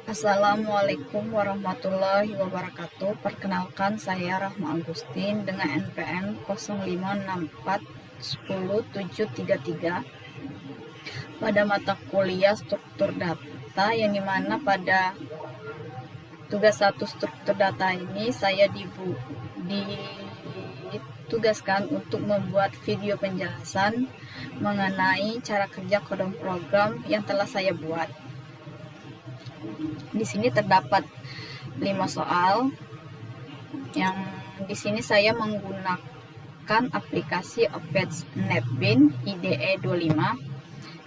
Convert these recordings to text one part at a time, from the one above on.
Assalamualaikum warahmatullahi wabarakatuh. Perkenalkan, saya Rahma Agustin dengan NPM 0564107733 pada mata kuliah struktur data, yang dimana pada tugas 1 struktur data ini saya ditugaskan untuk membuat video penjelasan mengenai cara kerja kode program yang telah saya buat. Di sini terdapat 5 soal yang di sini saya menggunakan aplikasi Opets NetBeans IDE 25,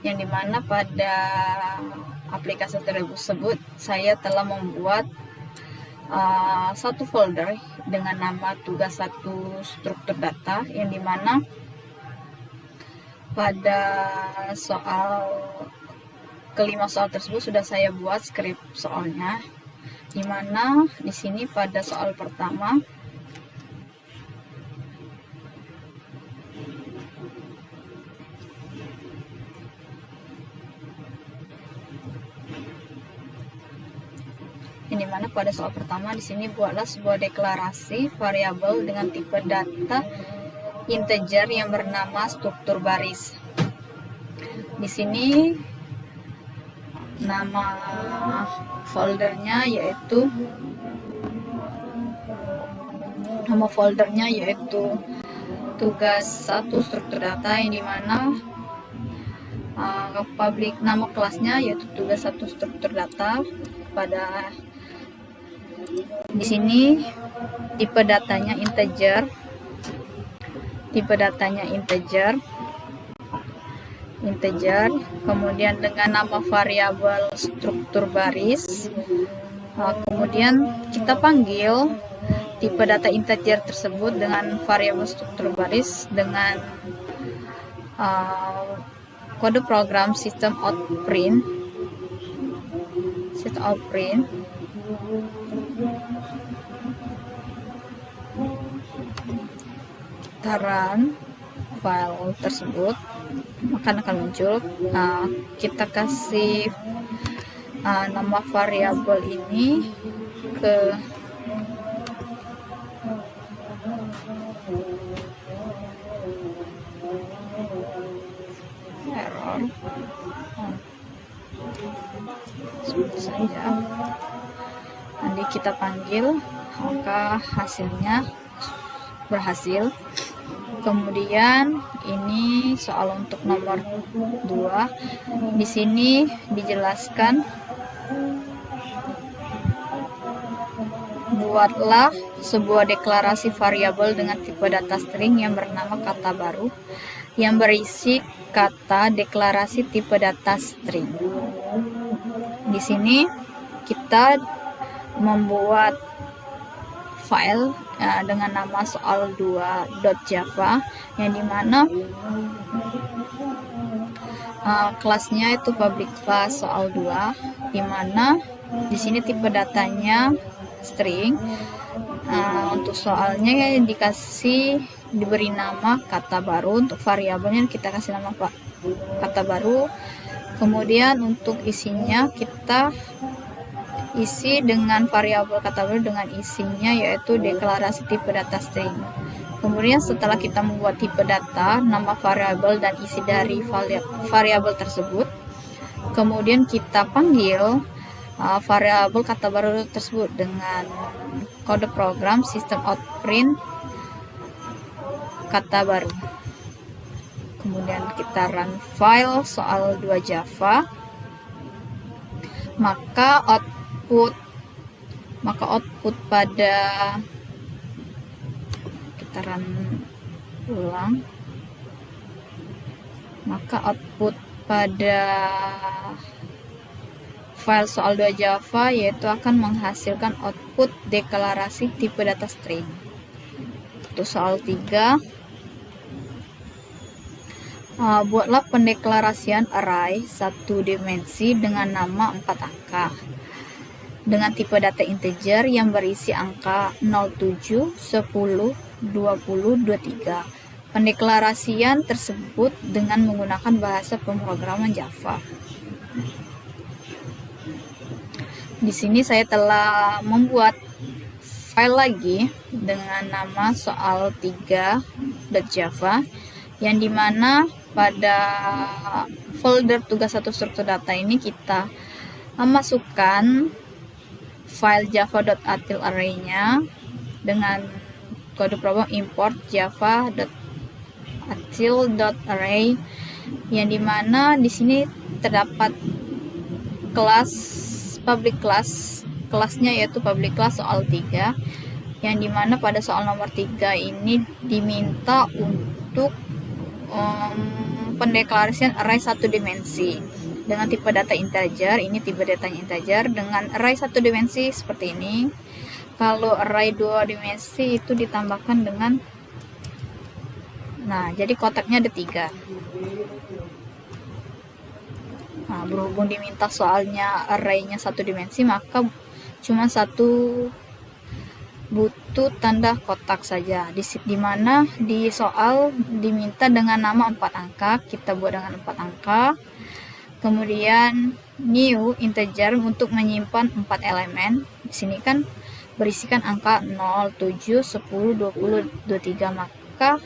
yang dimana pada aplikasi tersebut saya telah membuat satu folder dengan nama tugas 1 struktur data, yang dimana pada kelima soal tersebut sudah saya buat skrip soalnya, dimana di sini pada soal pertama di sini buatlah sebuah deklarasi variabel dengan tipe data integer yang bernama struktur baris. Di sini nama foldernya yaitu tugas 1 struktur data, yang dimana nama kelasnya yaitu tugas 1 struktur data. Di sini tipe datanya integer, kemudian dengan nama variabel struktur baris. Kemudian kita panggil tipe data integer tersebut dengan variabel struktur baris dengan kode program system out print. Kita run file tersebut, maka akan muncul. Kita kasih nama variabel ini ke error seperti saja. Nanti kita panggil, maka hasilnya berhasil. Kemudian ini soal untuk nomor 2. Di sini dijelaskan, buatlah sebuah deklarasi variabel dengan tipe data string yang bernama kata baru yang berisi kata deklarasi tipe data string. Di sini kita membuat file dengan nama soal2.java, yang dimana kelasnya itu public class soal2, dimana di sini tipe datanya string. Untuk soalnya diberi nama kata baru, untuk variabelnya kita kasih nama kata baru. Kemudian untuk isinya kita isi dengan variabel kata baru dengan isinya yaitu deklarasi tipe data string. Kemudian setelah kita membuat tipe data, nama variabel dan isi dari variabel tersebut, kemudian kita panggil variabel kata baru tersebut dengan kode program system out print kata baru. Kemudian kita run file soal2java, maka output pada kita run ulang, maka output pada file soal2java yaitu akan menghasilkan output deklarasi tipe data string. Untuk soal 3, buatlah pendeklarasian array 1 dimensi dengan nama 4 angka dengan tipe data integer yang berisi angka 07, 10, 20, 23. Pendeklarasian tersebut dengan menggunakan bahasa pemrograman Java. Di sini saya telah membuat file lagi dengan nama soal3.java yang dimana pada folder tugas 1 struktur data ini kita memasukkan file java.util-array-nya dengan kode program import java.util.array yang dimana di sini terdapat kelas public class, kelasnya yaitu public class soal 3, yang dimana pada soal nomor 3 ini diminta untuk pendeklarasian array 1 dimensi dengan tipe data integer. Ini tipe datanya integer dengan array 1 dimensi seperti ini. Kalau array 2 dimensi itu ditambahkan dengan, nah jadi kotaknya ada 3. Nah, berhubung diminta soalnya array-nya 1 dimensi, maka cuma satu butuh tanda kotak saja. Di mana di soal diminta dengan nama 4 angka, kita buat dengan 4 angka. Kemudian new integer untuk menyimpan 4 elemen. Di sini kan berisikan angka 0, 7, 10, 20, 23, maka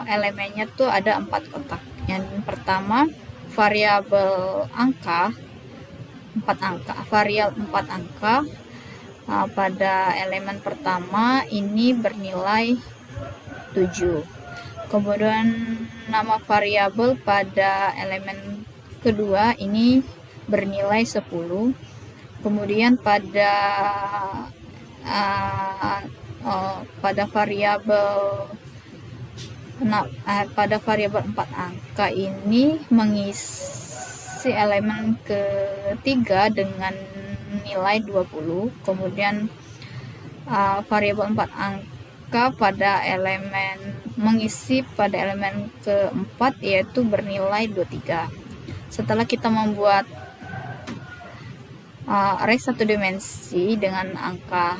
elemennya tuh ada 4 kotak. Yang pertama variabel angka 4 angka, variabel 4 angka. Pada elemen pertama ini bernilai 7. Kemudian nama variabel pada elemen kedua ini bernilai 10. Kemudian pada variabel 4 angka ini mengisi elemen ketiga dengan nilai 20. Kemudian variabel 4 angka pada elemen mengisi pada elemen keempat yaitu bernilai 23. Setelah kita membuat array 1 dimensi dengan angka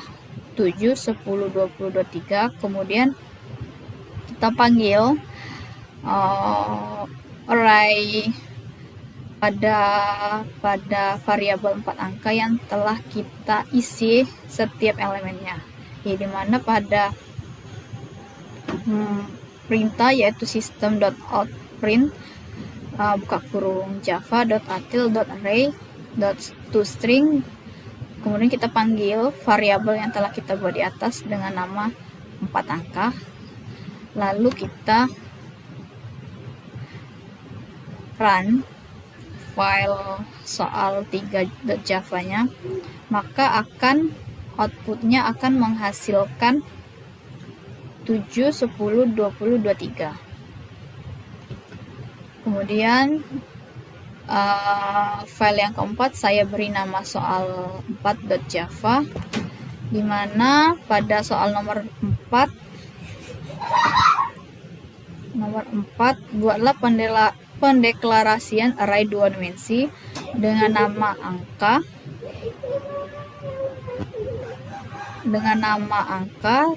7, 10, 20, 23, kemudian kita panggil array pada variabel 4 angka yang telah kita isi setiap elemennya, di mana pada perintah yaitu system.out_print buka kurung java.util.array.toString. Kemudian kita panggil variabel yang telah kita buat di atas dengan nama 4 angka. Lalu kita run file soal 3.java-nya, maka outputnya akan menghasilkan 7, 10, 20, 23. Kemudian file yang keempat saya beri nama soal 4.java, di mana pada soal nomor 4 buatlah pendeklarasian array 2 dimensi dengan nama angka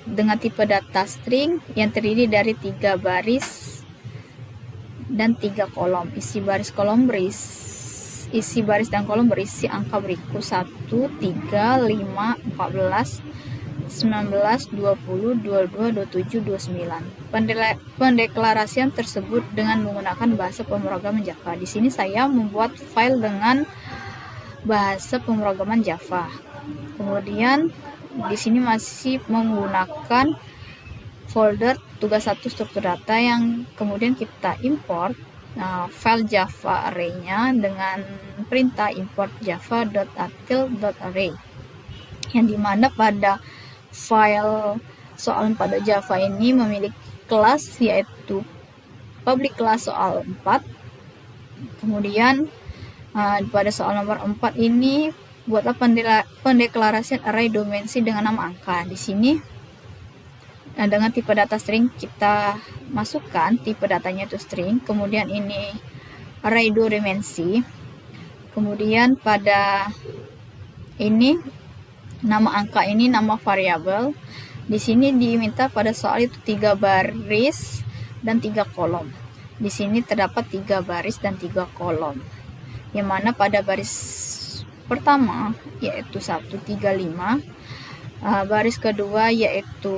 dengan tipe data string yang terdiri dari 3 baris dan 3 kolom. Isi baris dan kolom berisi angka berikut 1, 3, 5, 14, 19, 20, 22, 27, 29. Pendeklarasian tersebut dengan menggunakan bahasa pemrograman Java. Di sini saya membuat file dengan bahasa pemrograman Java. Kemudian di sini masih menggunakan folder tugas 1 struktur data yang kemudian kita import file Java array-nya dengan perintah import java.util.array, yang dimana pada file soal 4.java ini memiliki kelas yaitu public class soal 4. Kemudian pada soal nomor 4 ini buatlah pendeklarasian array dimensi dengan nama angka. Di sini dengan tipe data string kita masukkan tipe datanya itu string, kemudian ini array 2 dimensi. Kemudian pada ini nama angka ini nama variabel. Di sini diminta pada soal itu 3 baris dan 3 kolom. Di sini terdapat 3 baris dan 3 kolom. Yang mana pada baris pertama yaitu 135, baris kedua yaitu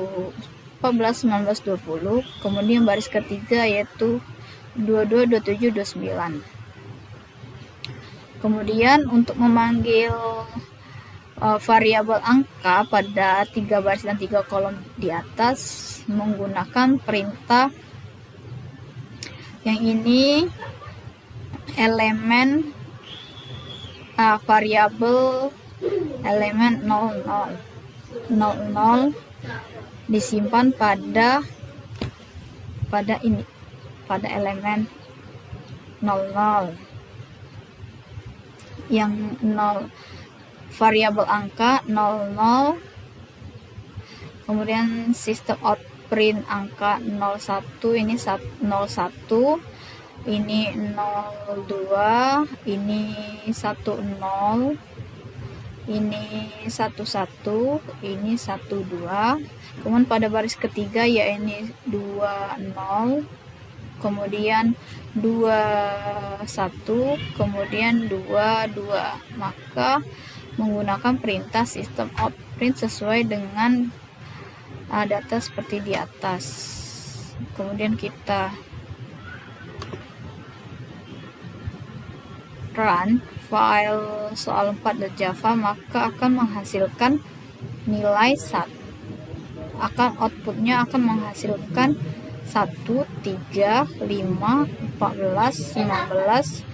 14, 19, 20, kemudian baris ketiga yaitu 22, 27, 29. Kemudian untuk memanggil variabel angka pada 3 baris dan 3 kolom di atas menggunakan perintah yang ini, elemen variabel elemen 00 disimpan pada elemen 00 yang 0 variabel angka 00, kemudian sistem out print angka 01, ini 01, ini 02, ini 10, ini 11, ini 12, kemudian pada baris ketiga ya ini 20, kemudian 21, kemudian 22. Maka menggunakan perintah sistem out print sesuai dengan data seperti di atas. Kemudian kita run file soal 4.java, maka akan menghasilkan nilai 1. Outputnya akan menghasilkan 1, 3, 5, 14, 19,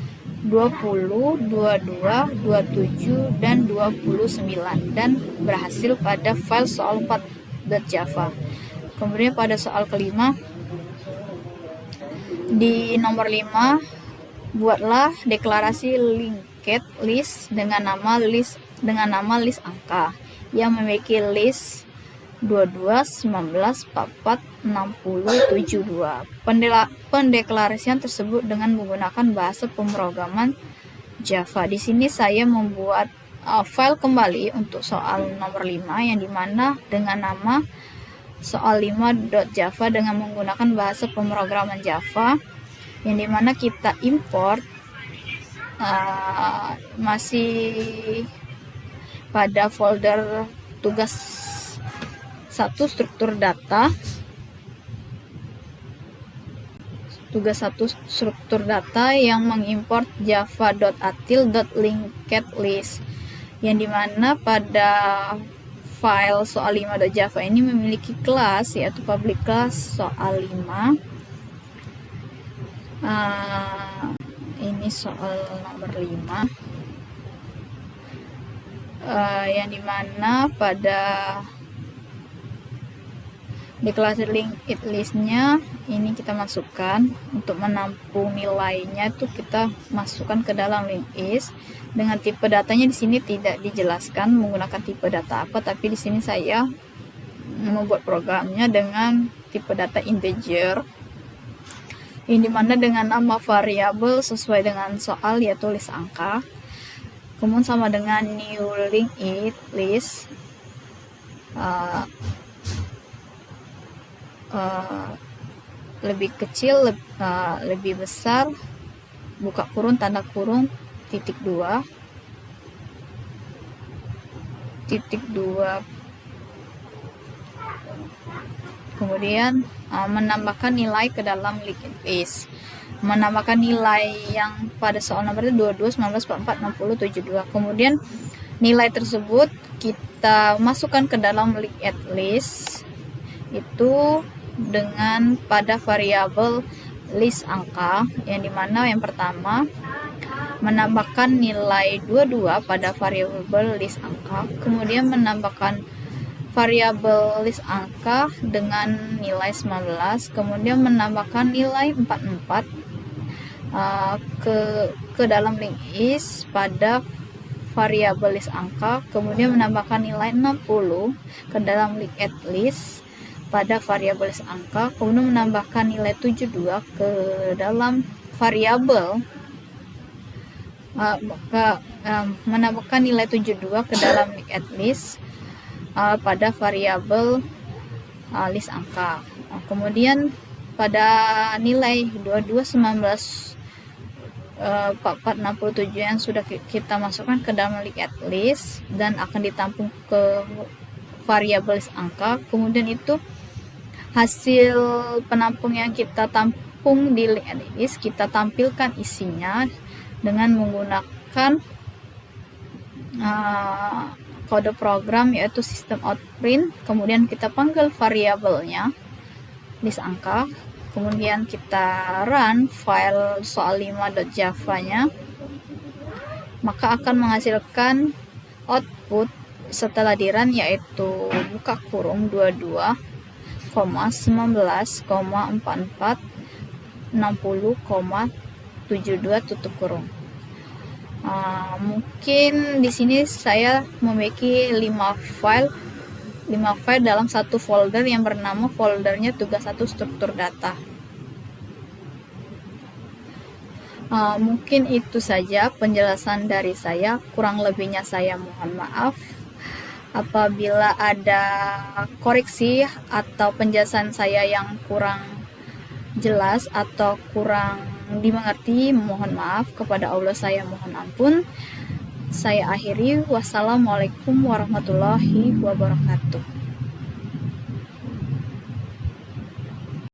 20, 22, 27, dan 29, dan berhasil pada file soal 4.java. Kemudian pada soal kelima, di nomor 5, buatlah deklarasi linked list dengan nama list angka yang memiliki list 22, 19, 44, 60, 72. Pendeklarasian tersebut dengan menggunakan bahasa pemrograman Java. Di sini saya membuat file kembali untuk soal nomor 5 yang dimana dengan nama soal 5.java dengan menggunakan bahasa pemrograman Java, yang dimana kita import masih pada folder tugas 1 struktur data, yang mengimport java.util.linkedList, yang dimana pada file soal 5.java ini memiliki kelas yaitu public class soal 5. Ini soal nomor 5, yang dimana pada deklarasi linked list-nya ini kita masukkan untuk menampung nilainya, itu kita masukkan ke dalam linked list dengan tipe datanya. Di sini tidak dijelaskan menggunakan tipe data apa, tapi di sini saya membuat programnya dengan tipe data integer, yang dimana dengan nama variabel sesuai dengan soal yaitu list angka, kemudian sama dengan new linked list, lebih kecil, lebih besar, buka kurung, tanda kurung, titik 2, kemudian menambahkan nilai ke dalam linked list. Menambahkan nilai yang pada soal nomor 22, 19, 44, 60, 72. Kemudian nilai tersebut kita masukkan ke dalam linked list itu dengan pada variabel list angka, yang dimana yang pertama menambahkan nilai 22 pada variabel list angka, kemudian menambahkan variabel list angka dengan nilai 19, kemudian menambahkan nilai 44 ke dalam linked list pada variabel list angka, kemudian menambahkan nilai 60 ke dalam linked list pada variabel list angka, kemudian menambahkan nilai 72 ke dalam variabel menambahkan nilai 72 ke dalam linked list pada variabel list angka. Kemudian pada nilai 22, 19, 4467 yang sudah kita masukkan ke dalam linked list dan akan ditampung ke variabel list angka. Kemudian itu hasil penampung yang kita tampung di linked list, kita tampilkan isinya dengan menggunakan kode program yaitu system out print. Kemudian kita panggil variabelnya list angka, kemudian kita run file soal5.java-nya, maka akan menghasilkan output setelah di run yaitu buka kurung 22, 19,44 60,72 tutup kurung. Mungkin di sini saya memiliki 5 file dalam satu folder yang bernama foldernya tugas 1 struktur data. Mungkin itu saja penjelasan dari saya, kurang lebihnya saya mohon maaf. Apabila ada koreksi atau penjelasan saya yang kurang jelas atau kurang dimengerti, mohon maaf. Kepada Allah saya mohon ampun. Saya akhiri. Wassalamualaikum warahmatullahi wabarakatuh.